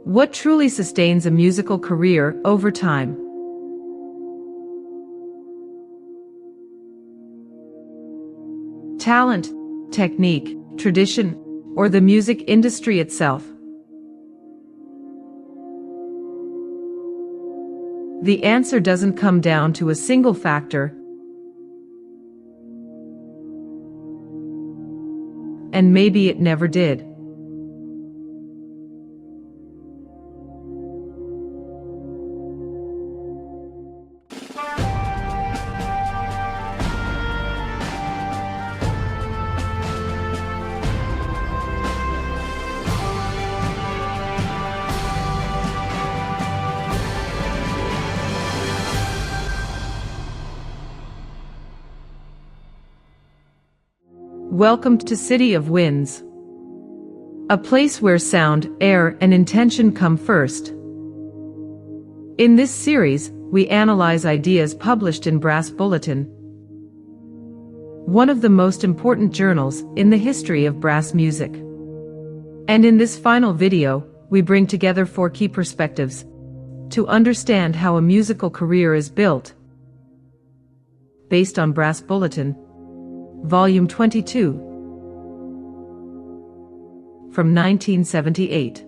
What truly sustains a musical career over time? Talent, technique, tradition, or the music industry itself? The answer doesn't come down to a single factor, and maybe it never did. Welcome to City of Winds, a place where sound, air, and intention come first. In this series, we analyze ideas published in Brass Bulletin, one of the most important journals in the history of brass music. And in this final video, we bring together 4 key perspectives to understand how a musical career is built, based on Brass Bulletin, Volume 22, from 1978.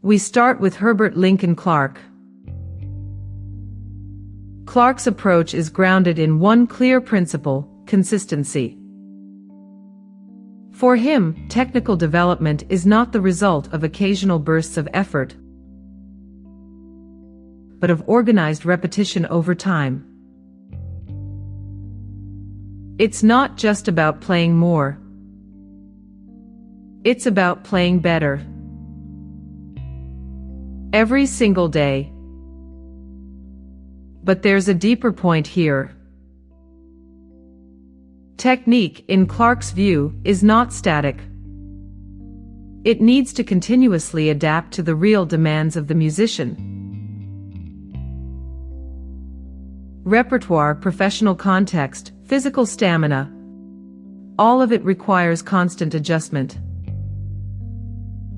We start with Herbert Clarke. Clarke's approach is grounded in one clear principle: consistency. For him, technical development is not the result of occasional bursts of effort, but of organized repetition over time. It's not just about playing more. It's about playing better. Every single day. But there's a deeper point here. Technique, in Clarke's view, is not static. It needs to continuously adapt to the real demands of the musician. Repertoire, professional context, physical stamina, all of it requires constant adjustment.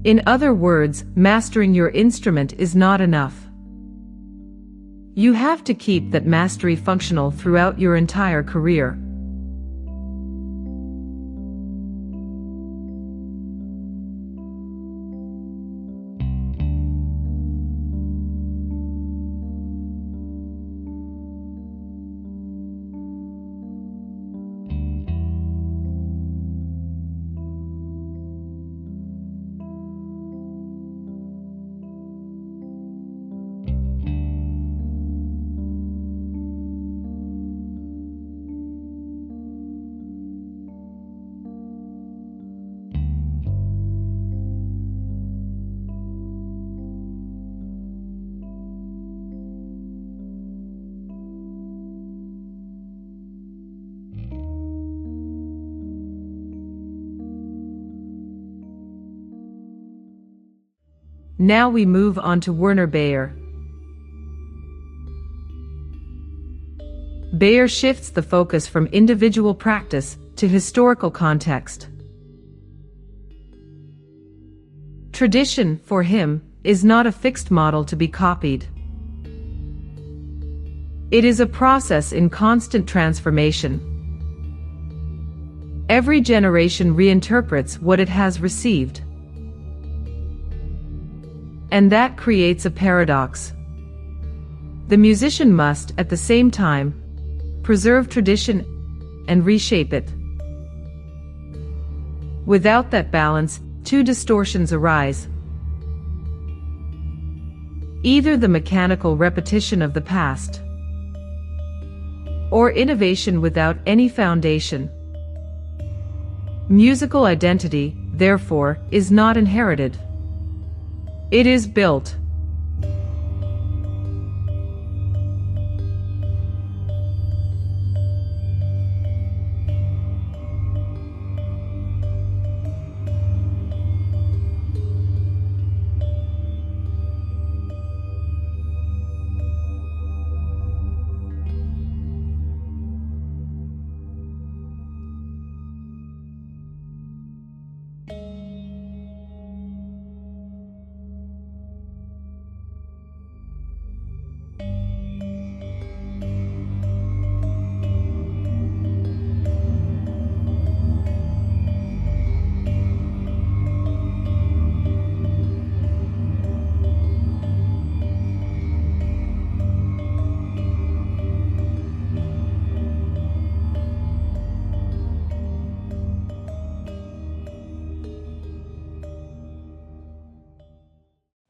In other words, mastering your instrument is not enough. You have to keep that mastery functional throughout your entire career. Now we move on to Werner Bayer. Bayer shifts the focus from individual practice to historical context. Tradition, for him, is not a fixed model to be copied. It is a process in constant transformation. Every generation reinterprets what it has received. And that creates a paradox. The musician must, at the same time, preserve tradition and reshape it. Without that balance, 2 distortions arise. Either the mechanical repetition of the past, or innovation without any foundation. Musical identity, therefore, is not inherited. It is built.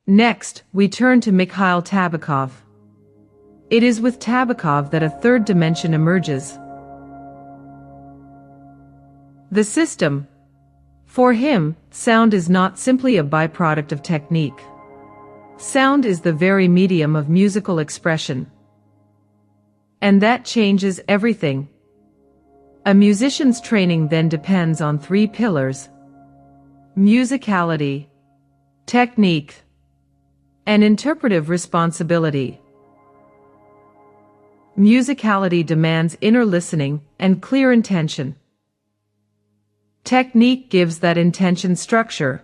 Next, we turn to Mikhail Tabakov. It is with Tabakov that a third dimension emerges. The system. For him, sound is not simply a byproduct of technique. Sound is the very medium of musical expression. And that changes everything. A musician's training then depends on three pillars: musicality, technique, and interpretive responsibility. Musicality demands inner listening and clear intention. Technique gives that intention structure.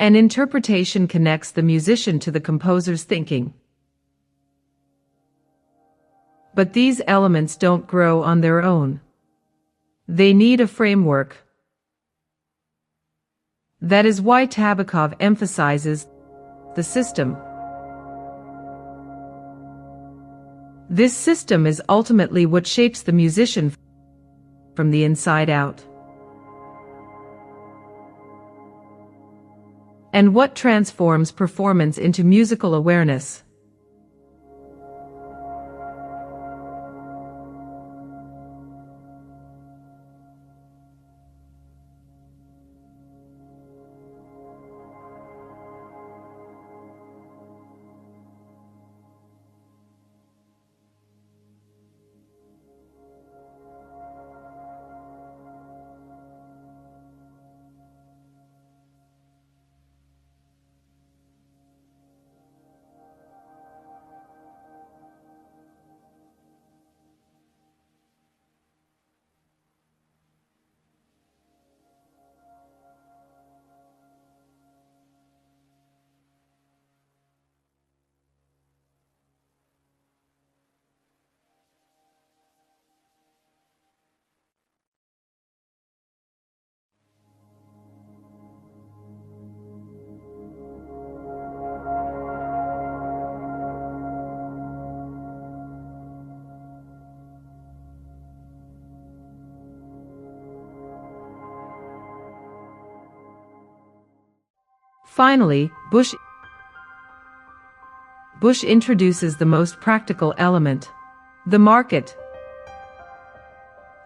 And interpretation connects the musician to the composer's thinking. But these elements don't grow on their own. They need a framework. That is why Tabakov emphasizes the system. This system is ultimately what shapes the musician from the inside out. And what transforms performance into musical awareness. Finally, Bush introduces the most practical element: the market.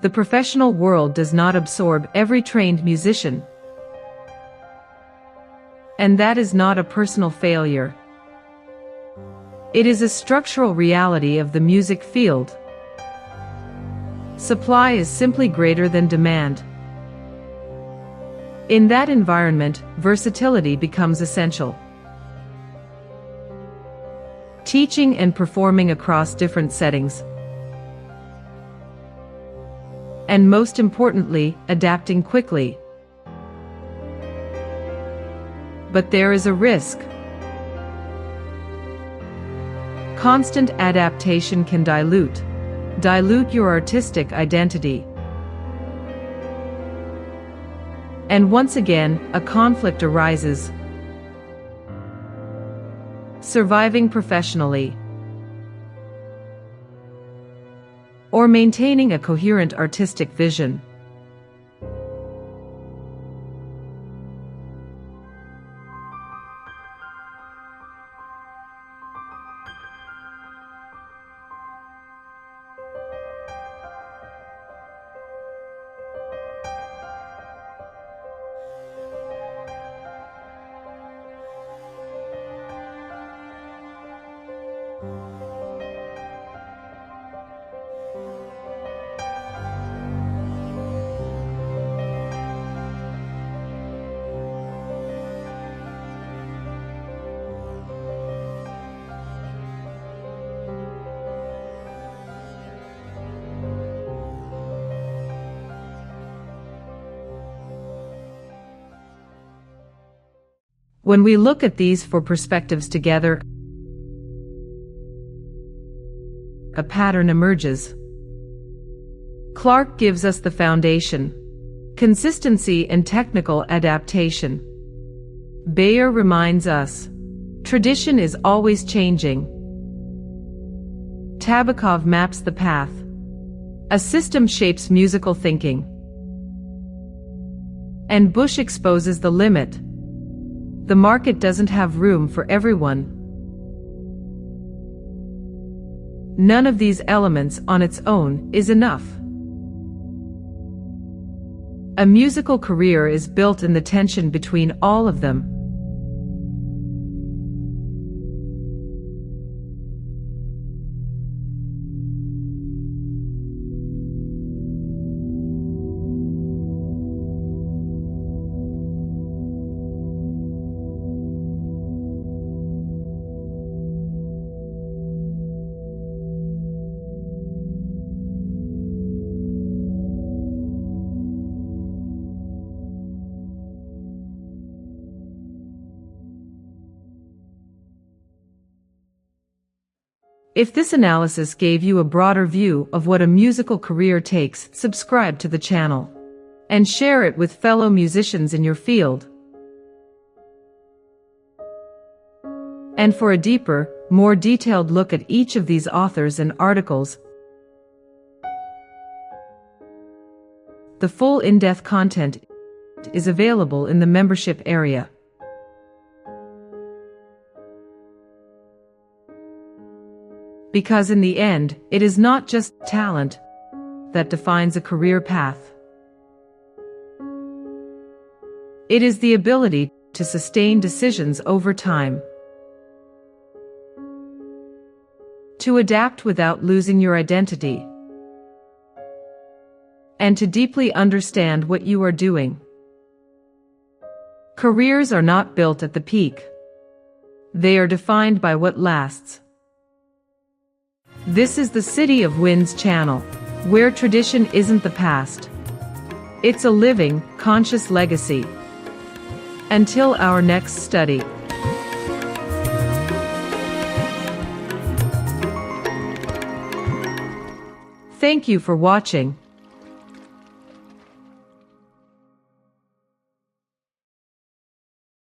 The professional world does not absorb every trained musician. And that is not a personal failure. It is a structural reality of the music field. Supply is simply greater than demand. In that environment, versatility becomes essential. Teaching and performing across different settings. And most importantly, adapting quickly. But there is a risk. Constant adaptation can dilute your artistic identity. And once again, a conflict arises. Surviving professionally, or maintaining a coherent artistic vision. When we look at these four perspectives together, a pattern emerges. Clarke gives us the foundation: consistency and technical adaptation. Bayer reminds us, tradition is always changing. Tabakov maps the path. A system shapes musical thinking. And Bush exposes the limit. The market doesn't have room for everyone. None of these elements on its own is enough. A musical career is built in the tension between all of them. If this analysis gave you a broader view of what a musical career takes, subscribe to the channel and share it with fellow musicians in your field. And for a deeper, more detailed look at each of these authors and articles, the full in-depth content is available in the membership area. Because in the end, it is not just talent that defines a career path. It is the ability to sustain decisions over time, to adapt without losing your identity, and to deeply understand what you are doing. Careers are not built at the peak. They are defined by what lasts. This is the City of Winds channel, where tradition isn't the past. It's a living, conscious legacy. Until our next study. Thank you for watching.